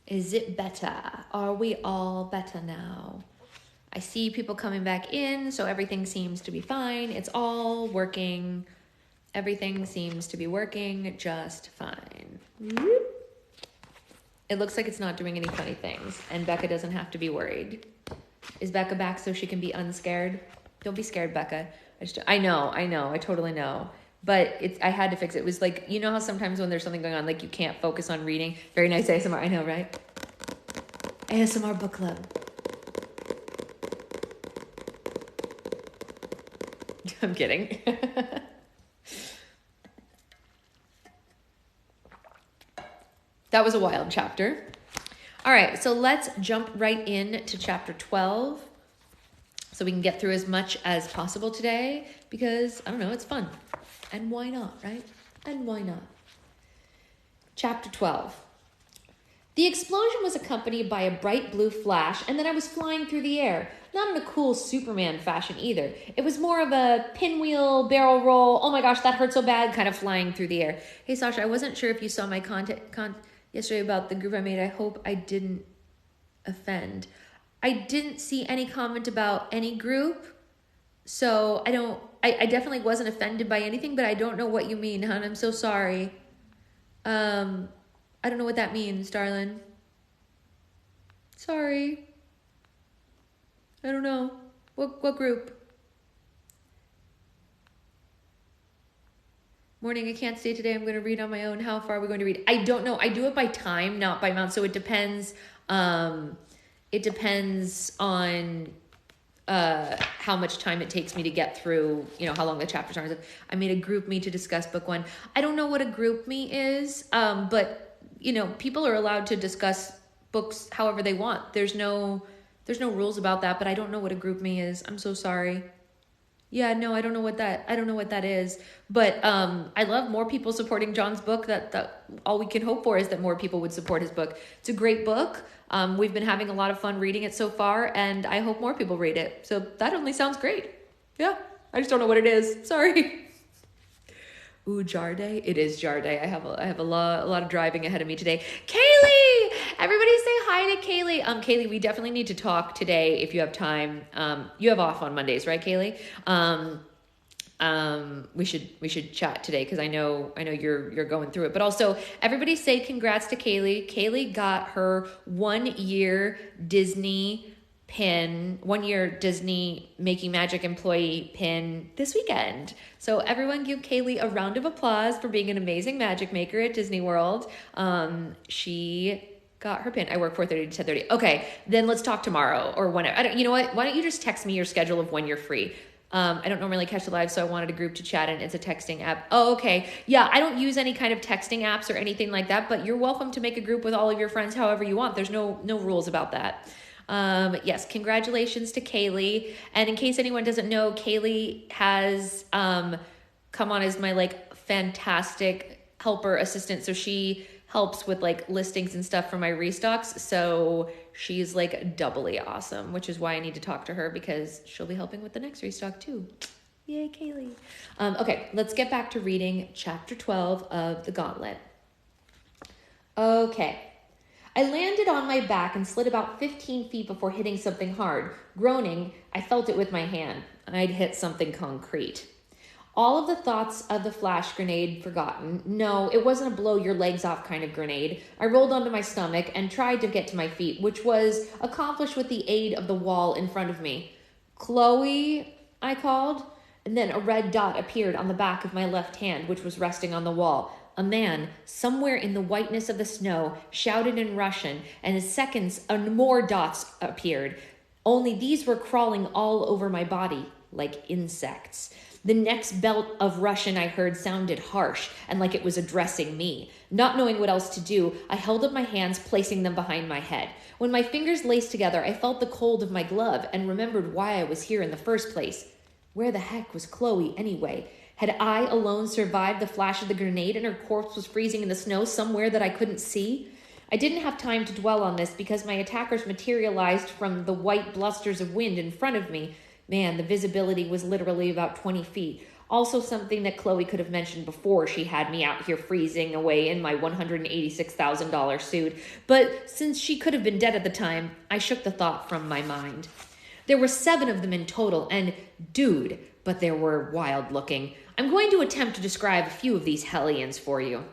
Is it better? Are we all better now? I see people coming back in, so everything seems to be fine. It's all working. Everything seems to be working just fine. It looks like it's not doing any funny things, and Becca doesn't have to be worried. Is Becca back so she can be unscared? Don't be scared, Becca. I know, I totally know. But I had to fix it. It was like, you know how sometimes when there's something going on, like you can't focus on reading? Very nice ASMR, I know, right? ASMR book club. I'm kidding. That was a wild chapter. All right, so let's jump right in to chapter 12 so we can get through as much as possible today because, I don't know, it's fun. And why not, right? And why not? Chapter 12. The explosion was accompanied by a bright blue flash, and then I was flying through the air. Not in a cool Superman fashion either. It was more of a pinwheel, barrel roll, oh my gosh, that hurt so bad, kind of flying through the air. Hey, Sasha, I wasn't sure if you saw my content yesterday about the group I made. I hope I didn't offend. I didn't see any comment about any group, so I definitely wasn't offended by anything, but I don't know what you mean, hon. I'm so sorry. I don't know what that means, darling. Sorry. I don't know. What group? Morning, I can't stay today. I'm going to read on my own. How far are we going to read? I don't know. I do it by time, not by amount. So it depends. It depends on how much time it takes me to get through, how long the chapters are. I made a group me to discuss book one. I don't know what a group me is, but people are allowed to discuss books however they want. There's no rules about that, but I don't know what a group me is. I'm so sorry. Yeah, no, I don't know what that is. But I love more people supporting John's book. That all we can hope for is that more people would support his book. It's a great book. We've been having a lot of fun reading it so far, and I hope more people read it. So that only sounds great. Yeah, I just don't know what it is. Sorry. Ooh, jar day. It is jar day. I have a lot of driving ahead of me today. Kaylee! Everybody say hi to Kaylee. Kaylee, we definitely need to talk today if you have time. You have off on Mondays, right, Kaylee? We should chat today because I know you're going through it. But also, everybody say congrats to Kaylee. Kaylee got her 1 year Disney pin, 1 year Disney Making Magic employee pin this weekend. So everyone give Kaylee a round of applause for being an amazing magic maker at Disney World. She got her pin. I work 4:30 to 10:30. Okay, then let's talk tomorrow or whenever. You know what? Why don't you just text me your schedule of when you're free? I don't normally catch the live, so I wanted a group to chat in. It's a texting app. Oh, okay. Yeah, I don't use any kind of texting apps or anything like that, but you're welcome to make a group with all of your friends however you want. There's no rules about that. Yes, congratulations to Kaylee. And in case anyone doesn't know, Kaylee has come on as my fantastic helper assistant. So she helps with listings and stuff for my restocks. So she's doubly awesome, which is why I need to talk to her because she'll be helping with the next restock too. Yay, Kaylee. Okay, let's get back to reading chapter 12 of the Gauntlet. Okay. I landed on my back and slid about 15 feet before hitting something hard. Groaning, I felt it with my hand. I'd hit something concrete. All of the thoughts of the flash grenade forgotten. No, it wasn't a blow your legs off kind of grenade. I rolled onto my stomach and tried to get to my feet, which was accomplished with the aid of the wall in front of me. Chloe, I called, and then a red dot appeared on the back of my left hand, which was resting on the wall. A man, somewhere in the whiteness of the snow, shouted in Russian, and in seconds, more dots appeared. Only these were crawling all over my body, like insects. The next belt of Russian I heard sounded harsh and like it was addressing me. Not knowing what else to do, I held up my hands, placing them behind my head. When my fingers laced together, I felt the cold of my glove and remembered why I was here in the first place. Where the heck was Chloe anyway? Had I alone survived the flash of the grenade and her corpse was freezing in the snow somewhere that I couldn't see? I didn't have time to dwell on this because my attackers materialized from the white blusters of wind in front of me. Man, the visibility was literally about 20 feet. Also something that Chloe could have mentioned before she had me out here freezing away in my $186,000 suit. But since she could have been dead at the time, I shook the thought from my mind. There were 7 of them in total, and dude, but they were wild looking. I'm going to attempt to describe a few of these hellions for you.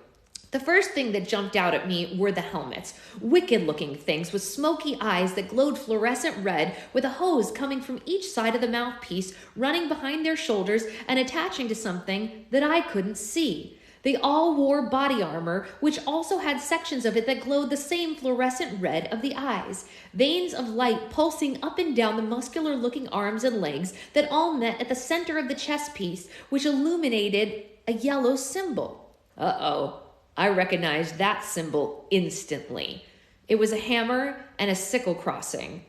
The first thing that jumped out at me were the helmets. Wicked-looking things with smoky eyes that glowed fluorescent red, with a hose coming from each side of the mouthpiece, running behind their shoulders and attaching to something that I couldn't see. They all wore body armor, which also had sections of it that glowed the same fluorescent red of the eyes. Veins of light pulsing up and down the muscular-looking arms and legs that all met at the center of the chest piece, which illuminated a yellow symbol. Uh-oh. I recognized that symbol instantly. It was a hammer and a sickle crossing.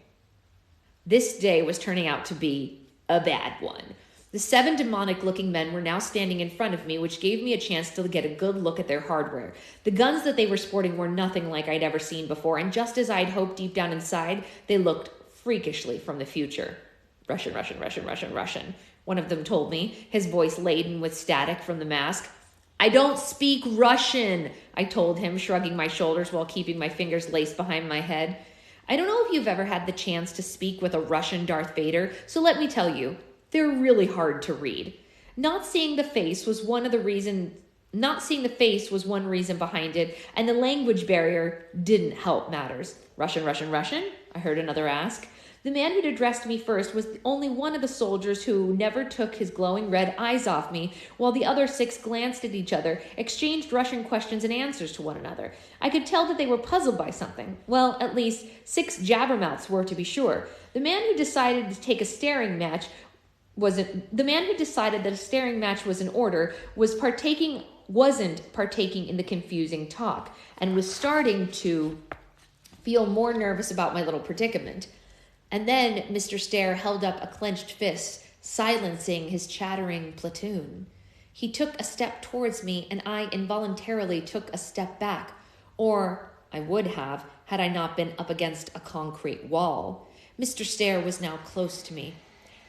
This day was turning out to be a bad one. The 7 demonic-looking men were now standing in front of me, which gave me a chance to get a good look at their hardware. The guns that they were sporting were nothing like I'd ever seen before, and just as I'd hoped deep down inside, they looked freakishly from the future. Russian, Russian, Russian, Russian, Russian, one of them told me, his voice laden with static from the mask. I don't speak Russian, I told him, shrugging my shoulders while keeping my fingers laced behind my head. I don't know if you've ever had the chance to speak with a Russian Darth Vader, so let me tell you, they're really hard to read. Not seeing the face was one reason behind it, and the language barrier didn't help matters. Russian, Russian, Russian? I heard another ask. The man who'd addressed me first was only one of the soldiers who never took his glowing red eyes off me, while the other 6 glanced at each other, exchanged Russian questions and answers to one another. I could tell that they were puzzled by something. Well, at least 6 jabbermouths were, to be sure. The man who decided that a staring match was in order wasn't partaking in the confusing talk, and was starting to feel more nervous about my little predicament. And then Mr. Stair held up a clenched fist, silencing his chattering platoon. He took a step towards me, and I involuntarily took a step back. Or I would have, had I not been up against a concrete wall. Mr. Stair was now close to me.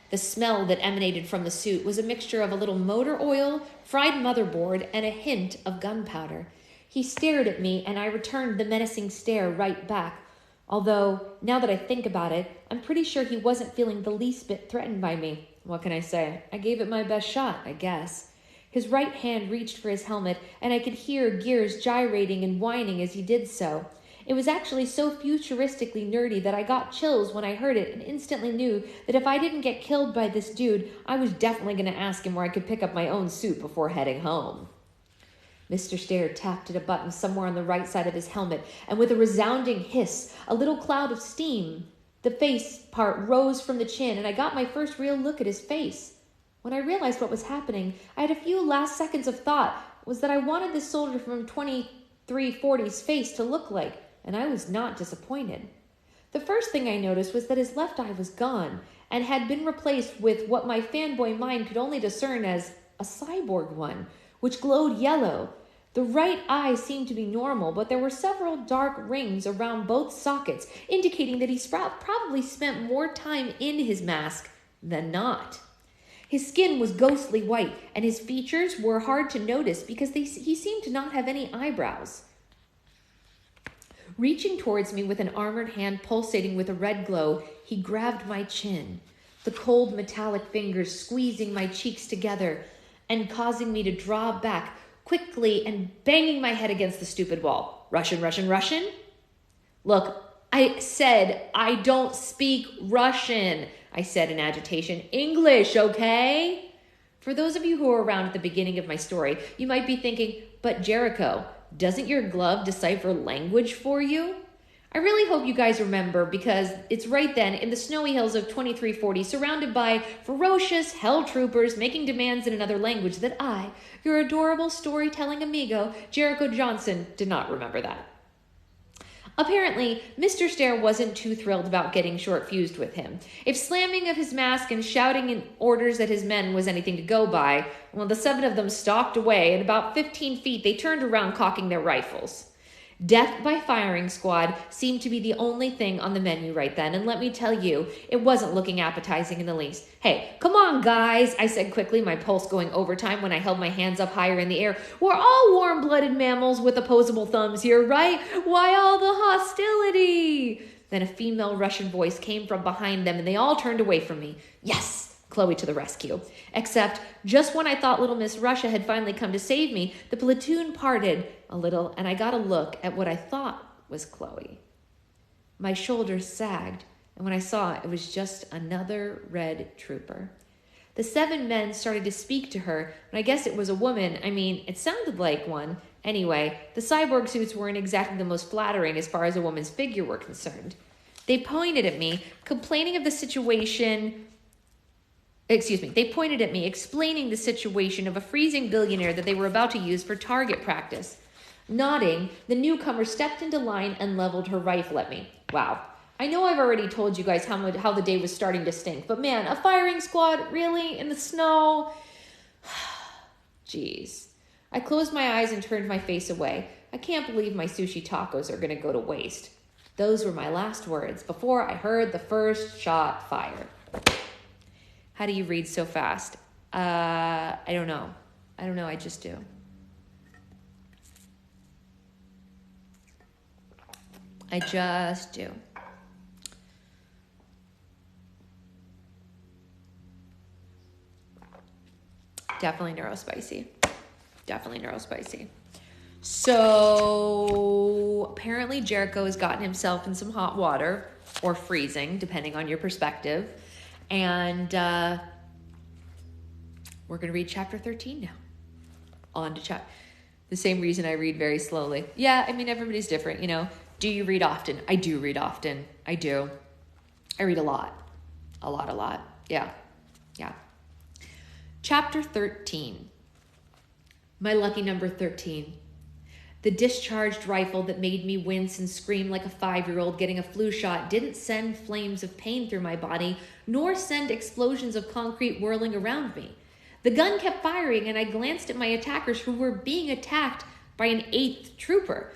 The smell that emanated from the suit was a mixture of a little motor oil, fried motherboard, and a hint of gunpowder. He stared at me, and I returned the menacing stare right back. Although, now that I think about it, I'm pretty sure he wasn't feeling the least bit threatened by me. What can I say? I gave it my best shot, I guess. His right hand reached for his helmet, and I could hear gears gyrating and whining as he did so. It was actually so futuristically nerdy that I got chills when I heard it and instantly knew that if I didn't get killed by this dude, I was definitely going to ask him where I could pick up my own suit before heading home. Mr. Stair tapped at a button somewhere on the right side of his helmet, and with a resounding hiss, a little cloud of steam, the face part rose from the chin, and I got my first real look at his face. When I realized what was happening, I had a few last seconds of thought, was that I wanted this soldier from 2340's face to look like, and I was not disappointed. The first thing I noticed was that his left eye was gone, and had been replaced with what my fanboy mind could only discern as a cyborg one, which glowed yellow. The right eye seemed to be normal, but there were several dark rings around both sockets, indicating that he probably spent more time in his mask than not. His skin was ghostly white, and his features were hard to notice because he seemed to not have any eyebrows. Reaching towards me with an armored hand pulsating with a red glow, he grabbed my chin, the cold metallic fingers squeezing my cheeks together and causing me to draw back quickly and banging my head against the stupid wall. Russian, Russian, Russian? Look, I said I don't speak Russian, I said in agitation. English, okay? For those of you who were around at the beginning of my story, you might be thinking, but Jericho, doesn't your glove decipher language for you? I really hope you guys remember, because it's right then in the snowy hills of 2340, surrounded by ferocious hell troopers making demands in another language, that I, your adorable storytelling amigo, Jericho Johnson, did not remember that. Apparently, Mr. Stair wasn't too thrilled about getting short-fused with him. If slamming of his mask and shouting in orders at his men was anything to go by, well, the 7 of them stalked away, and about 15 feet they turned around cocking their rifles. Death by firing squad seemed to be the only thing on the menu right then, and let me tell you, it wasn't looking appetizing in the least. Hey, come on, guys, I said quickly, my pulse going overtime when I held my hands up higher in the air. We're all warm-blooded mammals with opposable thumbs here, right? Why all the hostility? Then a female Russian voice came from behind them, and they all turned away from me. Yes! Chloe to the rescue. Except, just when I thought little Miss Russia had finally come to save me, the platoon parted a little, and I got a look at what I thought was Chloe. My shoulders sagged, and when I saw it was just another red trooper. The 7 men started to speak to her, and I guess it was a woman. I mean, it sounded like one. Anyway, the cyborg suits weren't exactly the most flattering as far as a woman's figure were concerned. They pointed at me, complaining of the situation... They pointed at me, explaining the situation of a freezing billionaire that they were about to use for target practice. Nodding, the newcomer stepped into line and leveled her rifle at me. Wow. I know I've already told you guys how the day was starting to stink, but man, a firing squad? Really? In the snow? Jeez. I closed my eyes and turned my face away. I can't believe my sushi tacos are going to go to waste. Those were my last words before I heard the first shot fired. How do you read so fast? I don't know. I just do. I just do. Definitely neurospicy. So apparently Jericho has gotten himself in some hot water or freezing, depending on your perspective. And we're going to read chapter 13 now. On to the same reason I read very slowly. Yeah, I mean, everybody's different, you know. Do you read often? I do read often. I do. I read a lot. A lot. Yeah. Chapter 13. My lucky number 13. The discharged rifle that made me wince and scream like a 5-year-old getting a flu shot didn't send flames of pain through my body, nor send explosions of concrete whirling around me. The gun kept firing, and I glanced at my attackers who were being attacked by an 8th trooper.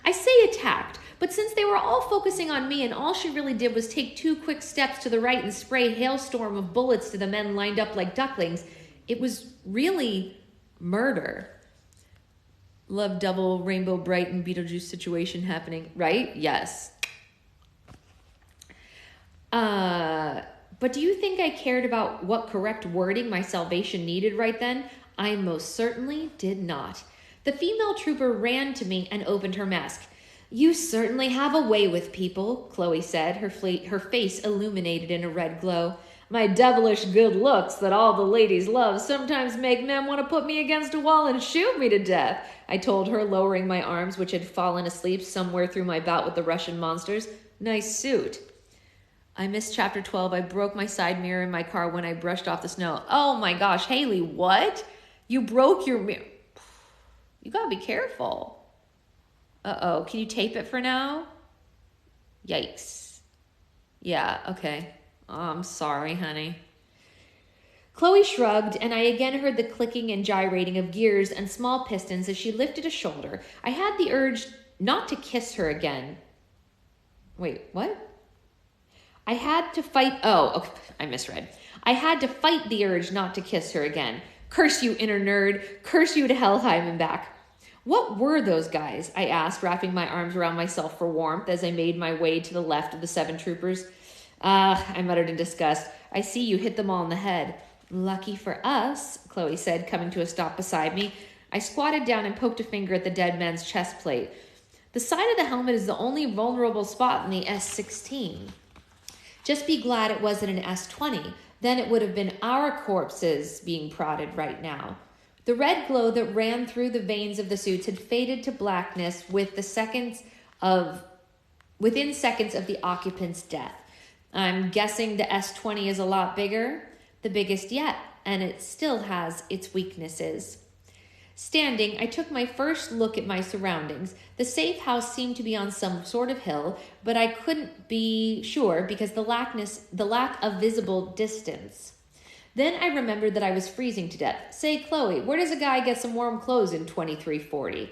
I say attacked, but since they were all focusing on me and all she really did was take 2 quick steps to the right and spray a hailstorm of bullets to the men lined up like ducklings, it was really murder. Love double Rainbow Bright and Beetlejuice situation happening, right? Yes. But do you think I cared about what correct wording my salvation needed right then? I most certainly did not. The female trooper ran to me and opened her mask. You certainly have a way with people, Chloe said, her face illuminated in a red glow. My devilish good looks that all the ladies love sometimes make men want to put me against a wall and shoot me to death, I told her, lowering my arms, which had fallen asleep somewhere through my bout with the Russian monsters. Nice suit. I missed chapter 12. I broke my side mirror in my car when I brushed off the snow. Oh my gosh, Haley, what? You broke your mirror. You gotta be careful. Uh-oh, can you tape it for now? Yikes. Yeah, okay. Oh, I'm sorry, honey. Chloe shrugged, and I again heard the clicking and gyrating of gears and small pistons as she lifted a shoulder. I had the urge not to kiss her again. Wait, what? I had to fight... Oh, okay, I misread. I had to fight the urge not to kiss her again. Curse you, inner nerd. Curse you to Helheim and back. What were those guys? I asked, wrapping my arms around myself for warmth as I made my way to the left of the 7 troopers. I muttered in disgust. I see you hit them all in the head. Lucky for us, Chloe said, coming to a stop beside me. I squatted down and poked a finger at the dead man's chest plate. The side of the helmet is the only vulnerable spot in the S-16. Just be glad it wasn't an S-20. Then it would have been our corpses being prodded right now. The red glow that ran through the veins of the suits had faded to blackness within seconds of the occupant's death. I'm guessing the S-20 is a lot bigger, the biggest yet, and it still has its weaknesses. Standing, I took my first look at my surroundings. The safe house seemed to be on some sort of hill, but I couldn't be sure because the lack of visible distance. Then I remembered that I was freezing to death. Say, Chloe, where does a guy get some warm clothes in 2340?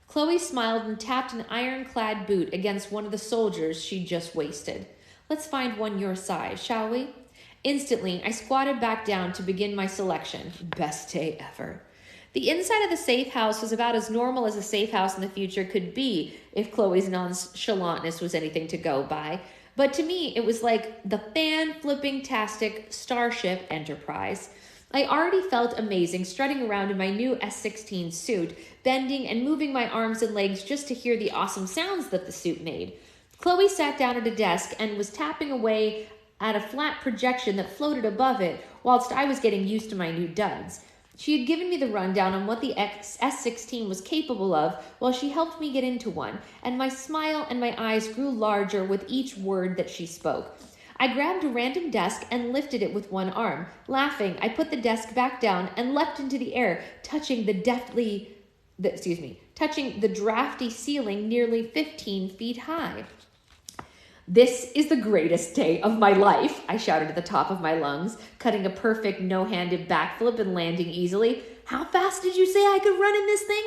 Chloe smiled and tapped an ironclad boot against one of the soldiers she'd just wasted. Let's find one your size, shall we? Instantly, I squatted back down to begin my selection. Best day ever. The inside of the safe house was about as normal as a safe house in the future could be if Chloe's nonchalantness was anything to go by. But to me, it was like the fan-flipping-tastic Starship Enterprise. I already felt amazing strutting around in my new S-16 suit, bending and moving my arms and legs just to hear the awesome sounds that the suit made. Chloe sat down at a desk and was tapping away at a flat projection that floated above it, whilst I was getting used to my new duds. She had given me the rundown on what the S-16 was capable of while she helped me get into one, and my smile and my eyes grew larger with each word that she spoke. I grabbed a random desk and lifted it with one arm. Laughing, I put the desk back down and leapt into the air, touching the drafty ceiling nearly 15 feet high. This is the greatest day of my life, I shouted at the top of my lungs, cutting a perfect no-handed backflip and landing easily. How fast did you say I could run in this thing?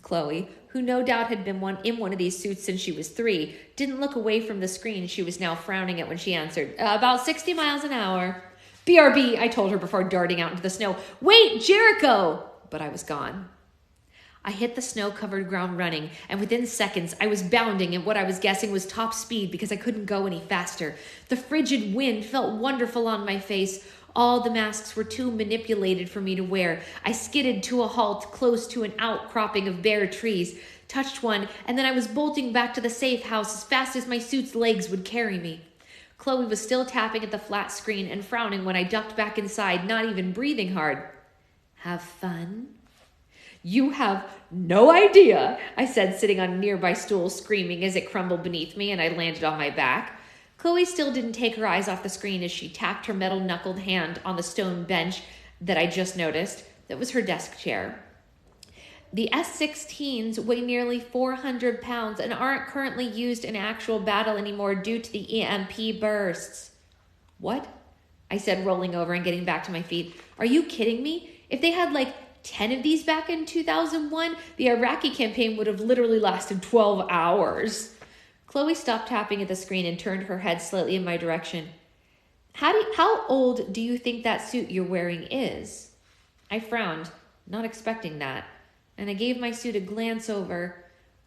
Chloe, who no doubt had been in one of these suits since she was 3, didn't look away from the screen she was now frowning at when she answered, about 60 miles an hour. BRB, I told her before darting out into the snow. Wait, Jericho! But I was gone. I hit the snow-covered ground running, and within seconds, I was bounding at what I was guessing was top speed because I couldn't go any faster. The frigid wind felt wonderful on my face. All the masks were too manipulated for me to wear. I skidded to a halt close to an outcropping of bare trees, touched one, and then I was bolting back to the safe house as fast as my suit's legs would carry me. Chloe was still tapping at the flat screen and frowning when I ducked back inside, not even breathing hard. Have fun? You have no idea, I said, sitting on a nearby stool, screaming as it crumbled beneath me and I landed on my back. Chloe still didn't take her eyes off the screen as she tapped her metal-knuckled hand on the stone bench that I just noticed. That was her desk chair. The S-16s weigh nearly 400 pounds and aren't currently used in actual battle anymore due to the EMP bursts. What? I said, rolling over and getting back to my feet. Are you kidding me? If they had 10 of these back in 2001, the Iraqi campaign would have literally lasted 12 hours. Chloe stopped tapping at the screen and turned her head slightly in my direction. How old do you think that suit you're wearing is? I frowned, not expecting that, and I gave my suit a glance over.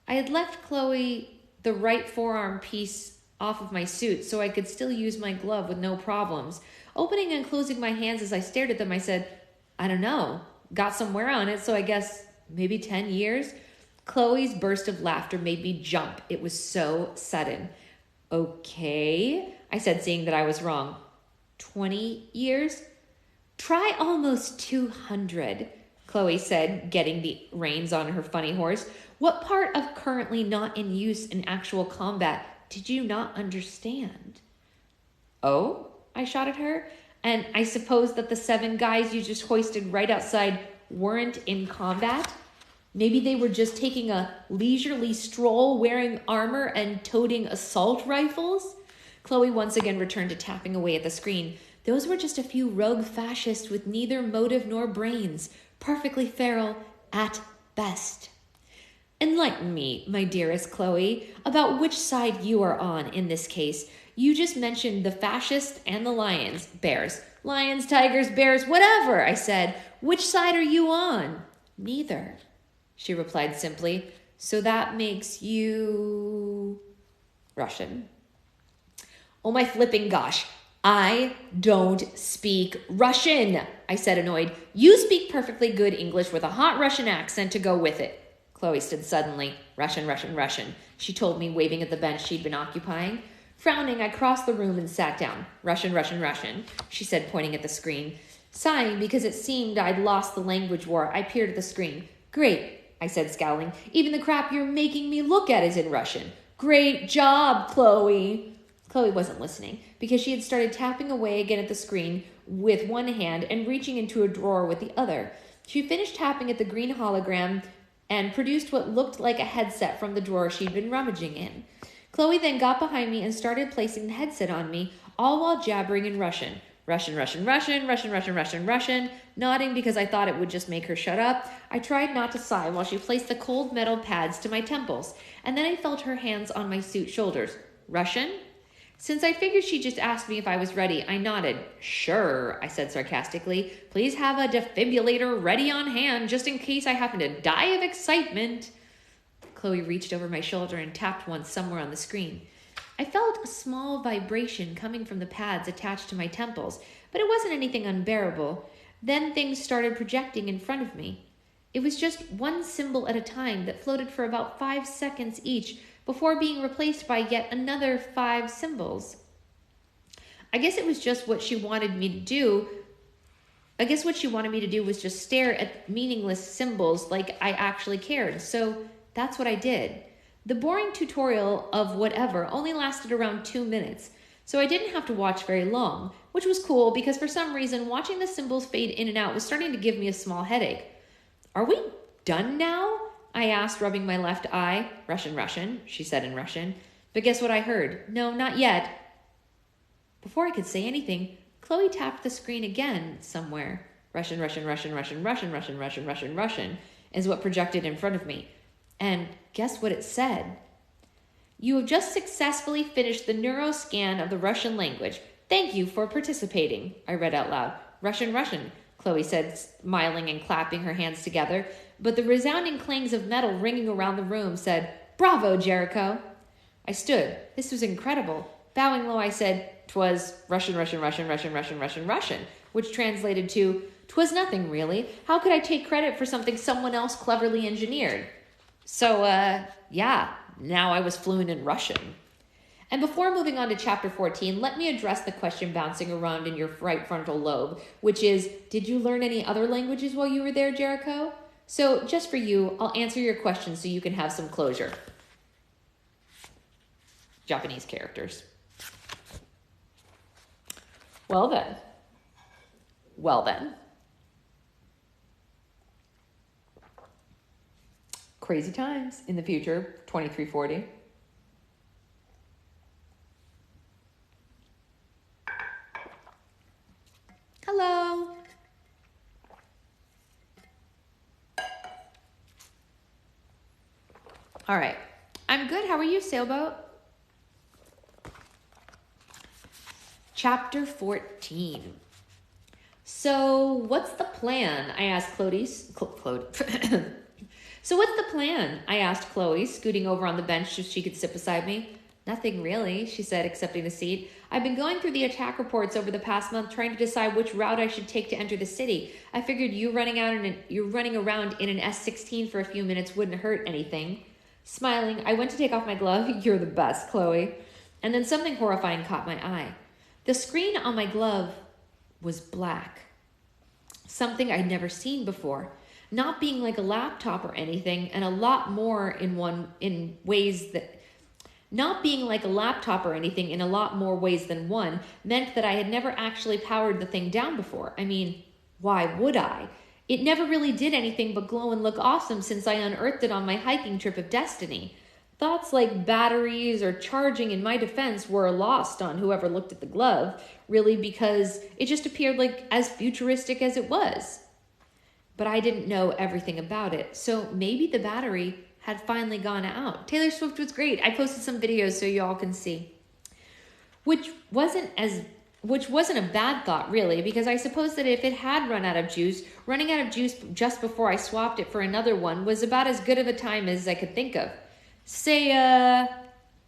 I had left Chloe the right forearm piece off of my suit so I could still use my glove with no problems. Opening and closing my hands as I stared at them, I said, I don't know. Got some wear on it, so I guess maybe 10 years. Chloe's burst of laughter made me jump. It was so sudden. Okay, I said, seeing that I was wrong. 20 years? Try almost 200, Chloe said, getting the reins on her funny horse. What part of currently not in use in actual combat did you not understand? Oh, I shot at her. And I suppose that the 7 guys you just hoisted right outside weren't in combat? Maybe they were just taking a leisurely stroll wearing armor and toting assault rifles? Chloe once again returned to tapping away at the screen. Those were just a few rogue fascists with neither motive nor brains, perfectly feral at best. Enlighten me, my dearest Chloe, about which side you are on in this case. You just mentioned the fascists and the bears. Lions, tigers, bears, whatever, I said. Which side are you on? Neither, she replied simply. So that makes you Russian. Oh my flipping gosh, I don't speak Russian, I said, annoyed. You speak perfectly good English with a hot Russian accent to go with it. Chloe stood suddenly. Russian, Russian, Russian, she told me, waving at the bench she'd been occupying. Frowning, I crossed the room and sat down. Russian, Russian, Russian, she said, pointing at the screen. Sighing because it seemed I'd lost the language war, I peered at the screen. Great, I said, scowling. Even the crap you're making me look at is in Russian. Great job, Chloe. Chloe wasn't listening because she had started tapping away again at the screen with one hand and reaching into a drawer with the other. She finished tapping at the green hologram and produced what looked like a headset from the drawer she'd been rummaging in. Chloe then got behind me and started placing the headset on me, all while jabbering in Russian. Russian, Russian, Russian, Russian, Russian, Russian, Russian, nodding because I thought it would just make her shut up. I tried not to sigh while she placed the cold metal pads to my temples, and then I felt her hands on my suit shoulders. Russian? Since I figured she just asked me if I was ready, I nodded. Sure, I said sarcastically. Please have a defibrillator ready on hand just in case I happen to die of excitement. Chloe reached over my shoulder and tapped once somewhere on the screen. I felt a small vibration coming from the pads attached to my temples, but it wasn't anything unbearable. Then things started projecting in front of me. It was just one symbol at a time that floated for about 5 seconds each before being replaced by yet another 5 symbols. I guess it was just what she wanted me to do. I guess what she wanted me to do was just stare at meaningless symbols like I actually cared. So that's what I did. The boring tutorial of whatever only lasted around 2 minutes, so I didn't have to watch very long, which was cool because for some reason watching the symbols fade in and out was starting to give me a small headache. Are we done now? I asked, rubbing my left eye. Russian, Russian, she said in Russian. But guess what I heard? No, not yet. Before I could say anything, Chloe tapped the screen again somewhere. Russian, Russian, Russian, Russian, Russian, Russian, Russian, Russian, Russian is what projected in front of me. And guess what it said? You have just successfully finished the neuroscan of the Russian language. Thank you for participating, I read out loud. Russian, Russian, Chloe said, smiling and clapping her hands together. But the resounding clangs of metal ringing around the room said, Bravo, Jericho. I stood. This was incredible. Bowing low, I said, 'Twas Russian, Russian, Russian, Russian, Russian, Russian, Russian, which translated to, 'Twas nothing, really. How could I take credit for something someone else cleverly engineered? So, yeah, now I was fluent in Russian. And before moving on to chapter 14, let me address the question bouncing around in your right frontal lobe, which is, did you learn any other languages while you were there, Jericho? So, just for you, I'll answer your question so you can have some closure. Japanese characters. Well then. Crazy times in the future, 2340. Hello. All right. I'm good. How are you, Sailboat? Chapter 14. So, what's the plan? I asked Chloe. So what's the plan? I asked Chloe, scooting over on the bench so she could sit beside me. Nothing really, she said, accepting the seat. I've been going through the attack reports over the past month trying to decide which route I should take to enter the city. I figured you running around in an S-16 for a few minutes wouldn't hurt anything. Smiling, I went to take off my glove. You're the best, Chloe. And then something horrifying caught my eye. The screen on my glove was black. Something I'd never seen before. Not being like a laptop or anything, and a lot more in ways than one, meant that I had never actually powered the thing down before. I mean, why would I? It never really did anything but glow and look awesome since I unearthed it on my hiking trip of destiny. Thoughts like batteries or charging, in my defense, were lost on whoever looked at the glove, really, because it just appeared like as futuristic as it was. But I didn't know everything about it, so maybe the battery had finally gone out. Taylor Swift was great. I posted some videos so you all can see. Which wasn't a bad thought, really, because I suppose that if it had run out of juice, running out of juice just before I swapped it for another one was about as good of a time as I could think of. Say,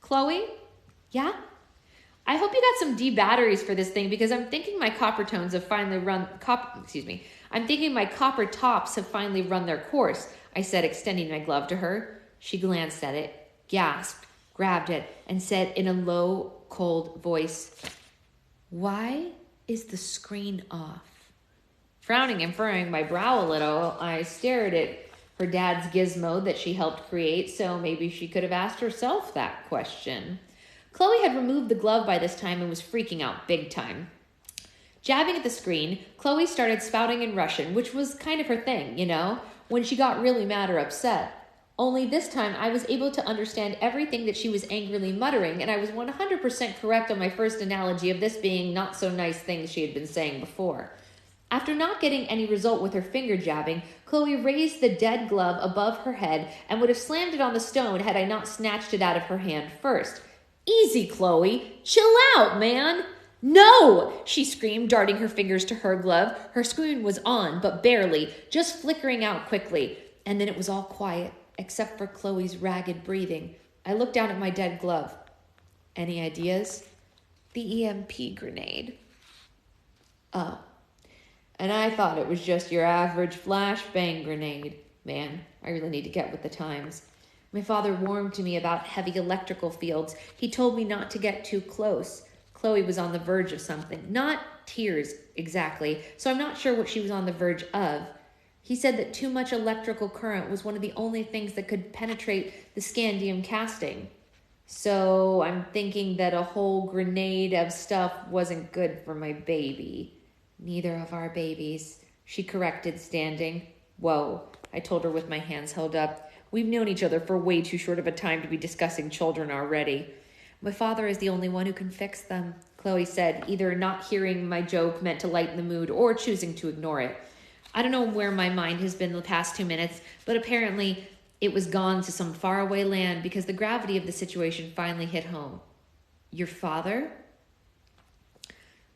Chloe? Yeah? I hope you got some D batteries for this thing because I'm thinking my copper tops have finally run their course, I said, extending my glove to her. She glanced at it, gasped, grabbed it, and said in a low, cold voice, "Why is the screen off?" Frowning and furrowing my brow a little, I stared at her dad's gizmo that she helped create, so maybe she could have asked herself that question. Chloe had removed the glove by this time and was freaking out big time. Jabbing at the screen, Chloe started spouting in Russian, which was kind of her thing, you know, when she got really mad or upset. Only this time I was able to understand everything that she was angrily muttering, and I was 100% correct on my first analogy of this being not so nice things she had been saying before. After not getting any result with her finger jabbing, Chloe raised the dead glove above her head and would have slammed it on the stone had I not snatched it out of her hand first. "Easy, Chloe. Chill out, man." "No!" she screamed, darting her fingers to her glove. Her screen was on, but barely, just flickering out quickly. And then it was all quiet, except for Chloe's ragged breathing. I looked down at my dead glove. "Any ideas?" "The EMP grenade." "Oh. And I thought it was just your average flashbang grenade. Man, I really need to get with the times." My father warned to me about heavy electrical fields. He told me not to get too close. Chloe was on the verge of something. Not tears, exactly, so I'm not sure what she was on the verge of. He said that too much electrical current was one of the only things that could penetrate the scandium casting. So I'm thinking that a whole grenade of stuff wasn't good for my baby. "Neither of our babies," she corrected, standing. "Whoa," I told her with my hands held up. "We've known each other for way too short of a time to be discussing children already." "My father is the only one who can fix them," Chloe said, either not hearing my joke meant to lighten the mood or choosing to ignore it. I don't know where my mind has been the past 2 minutes, but apparently it was gone to some faraway land because the gravity of the situation finally hit home. "Your father?"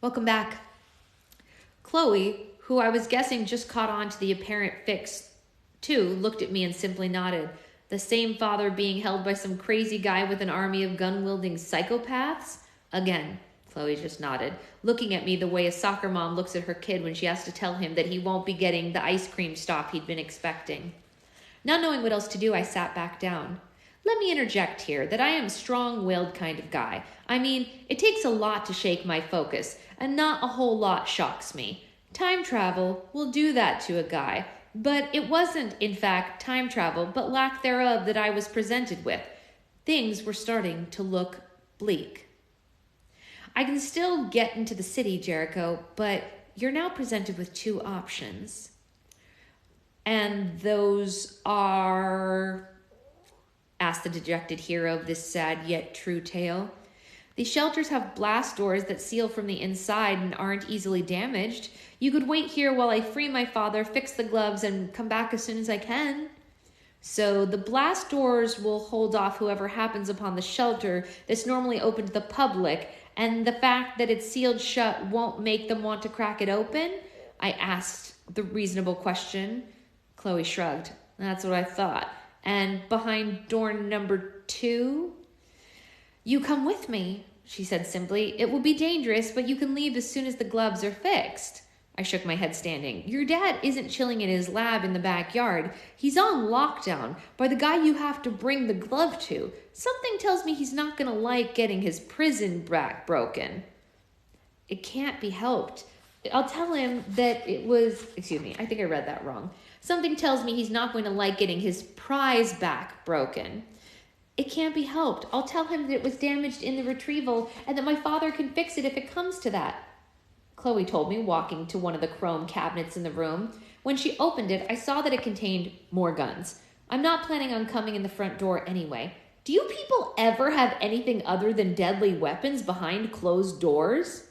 "Welcome back." Chloe, who I was guessing just caught on to the apparent fix too, looked at me and simply nodded. The same father being held by some crazy guy with an army of gun-wielding psychopaths? Again, Chloe just nodded, looking at me the way a soccer mom looks at her kid when she has to tell him that he won't be getting the ice cream stop he'd been expecting. Not knowing what else to do, I sat back down. Let me interject here that I am a strong-willed kind of guy. I mean, it takes a lot to shake my focus, and not a whole lot shocks me. Time travel will do that to a guy, but it wasn't, in fact, time travel, but lack thereof that I was presented with. Things were starting to look bleak. "I can still get into the city, Jericho, but you're now presented with 2 options. And those are," asked the dejected hero of this sad yet true tale. "The shelters have blast doors that seal from the inside and aren't easily damaged. You could wait here while I free my father, fix the gloves, and come back as soon as I can." "So the blast doors will hold off whoever happens upon the shelter that's normally open to the public, and the fact that it's sealed shut won't make them want to crack it open?" I asked the reasonable question. Chloe shrugged. "That's what I thought. And behind door number 2? "You come with me," she said simply. "It will be dangerous, but you can leave as soon as the gloves are fixed." I shook my head, standing. "Your dad isn't chilling in his lab in the backyard. He's on lockdown by the guy you have to bring the glove to. Something tells me he's not going to like getting his prison back broken." "It can't be helped. I'll tell him that it was..." I think I read that wrong. "Something tells me he's not going to like getting his prize back broken." "It can't be helped. I'll tell him that it was damaged in the retrieval and that my father can fix it if it comes to that," Chloe told me, walking to one of the chrome cabinets in the room. When she opened it, I saw that it contained more guns. I'm not planning on coming in the front door anyway. Do you people ever have anything other than deadly weapons behind closed doors?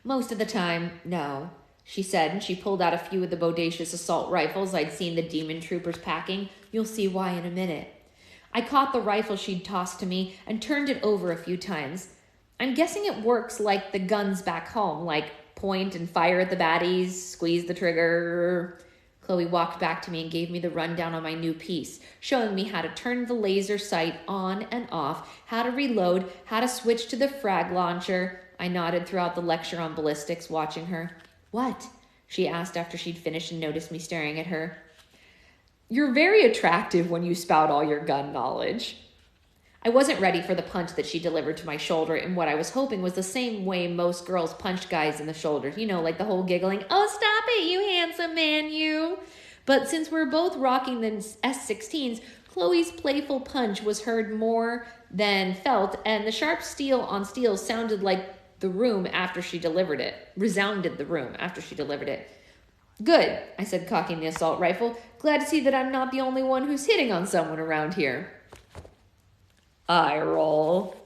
"Most of the time, no," she said, and she pulled out a few of the bodacious assault rifles I'd seen the demon troopers packing. You'll see why in a minute. I caught the rifle she'd tossed to me and turned it over a few times. I'm guessing it works like the guns back home, like point and fire at the baddies, squeeze the trigger. Chloe walked back to me and gave me the rundown on my new piece, showing me how to turn the laser sight on and off, how to reload, how to switch to the frag launcher. I nodded throughout the lecture on ballistics, watching her. "What?" she asked after she'd finished and noticed me staring at her. "You're very attractive when you spout all your gun knowledge." I wasn't ready for the punch that she delivered to my shoulder in what I was hoping was the same way most girls punched guys in the shoulder. You know, like the whole giggling, "Oh, stop it, you handsome man, you." But since we're both rocking the S16s, Chloe's playful punch was heard more than felt, and the sharp steel on steel sounded like the room after she delivered it. Resounded the room after she delivered it. Good, I said, cocking the assault rifle. Glad to see that I'm not the only one who's hitting on someone around here. Eye roll.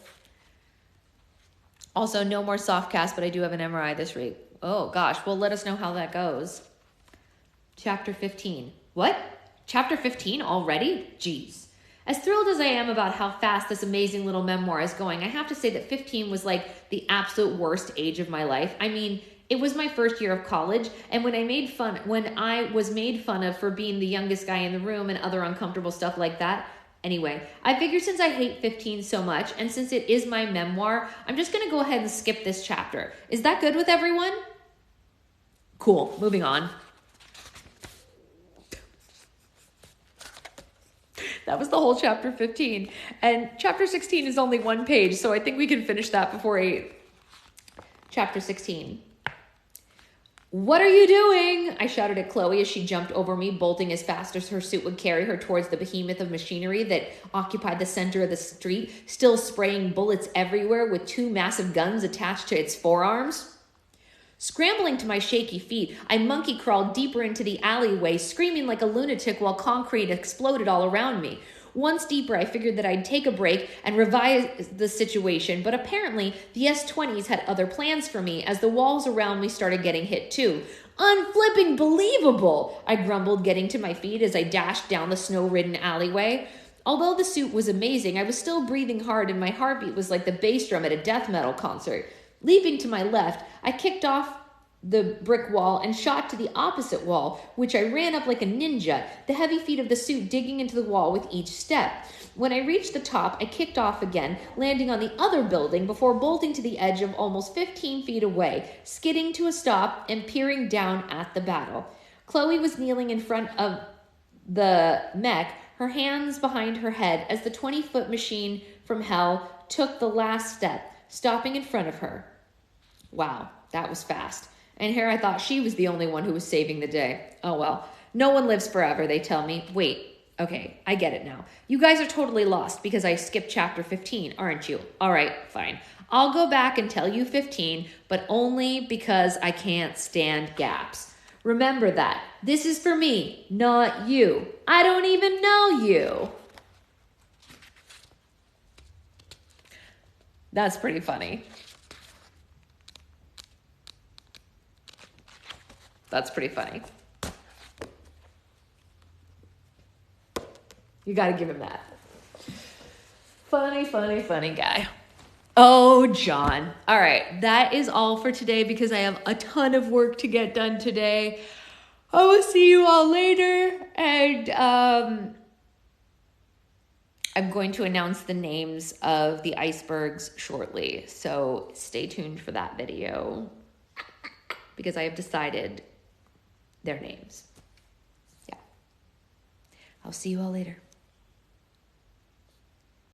Also, no more soft cast, but I do have an MRI this week. Oh, gosh. Well, let us know how that goes. Chapter 15. What? Chapter 15 already? Jeez. As thrilled as I am about how fast this amazing little memoir is going, I have to say that 15 was like the absolute worst age of my life. I mean, it was my first year of college, and when I was made fun of for being the youngest guy in the room and other uncomfortable stuff like that. Anyway, I figured since I hate 15 so much, and since it is my memoir, I'm just going to go ahead and skip this chapter. Is that good with everyone? Cool. Moving on. That was the whole chapter 15. And chapter 16 is only one page, so I think we can finish that before 8. Chapter 16. What are you doing? I shouted at Chloe as she jumped over me, bolting as fast as her suit would carry her towards the behemoth of machinery that occupied the center of the street, still spraying bullets everywhere with 2 massive guns attached to its forearms. Scrambling to my shaky feet, I monkey crawled deeper into the alleyway, screaming like a lunatic while concrete exploded all around me. Once deeper, I figured that I'd take a break and revise the situation, but apparently the S-20s had other plans for me as the walls around me started getting hit too. Unflipping believable, I grumbled, getting to my feet as I dashed down the snow-ridden alleyway. Although the suit was amazing, I was still breathing hard and my heartbeat was like the bass drum at a death metal concert. Leaping to my left, I kicked off the brick wall and shot to the opposite wall, which I ran up like a ninja, the heavy feet of the suit digging into the wall with each step. When I reached the top, I kicked off again, landing on the other building before bolting to the edge of almost 15 feet away, skidding to a stop and peering down at the battle. Chloe was kneeling in front of the mech, her hands behind her head, as the 20-foot machine from hell took the last step, stopping in front of her. Wow, that was fast. And here I thought she was the only one who was saving the day. Oh well, no one lives forever, they tell me. Wait, okay, I get it now. You guys are totally lost because I skipped chapter 15, aren't you? All right, fine. I'll go back and tell you 15, but only because I can't stand gaps. Remember that. This is for me, not you. I don't even know you. That's pretty funny. That's pretty funny. You got to give him that. Funny, funny, funny guy. Oh, John. All right. That is all for today because I have a ton of work to get done today. I will see you all later. And I'm going to announce the names of the icebergs shortly. So stay tuned for that video because I have decided their names. Yeah. I'll see you all later.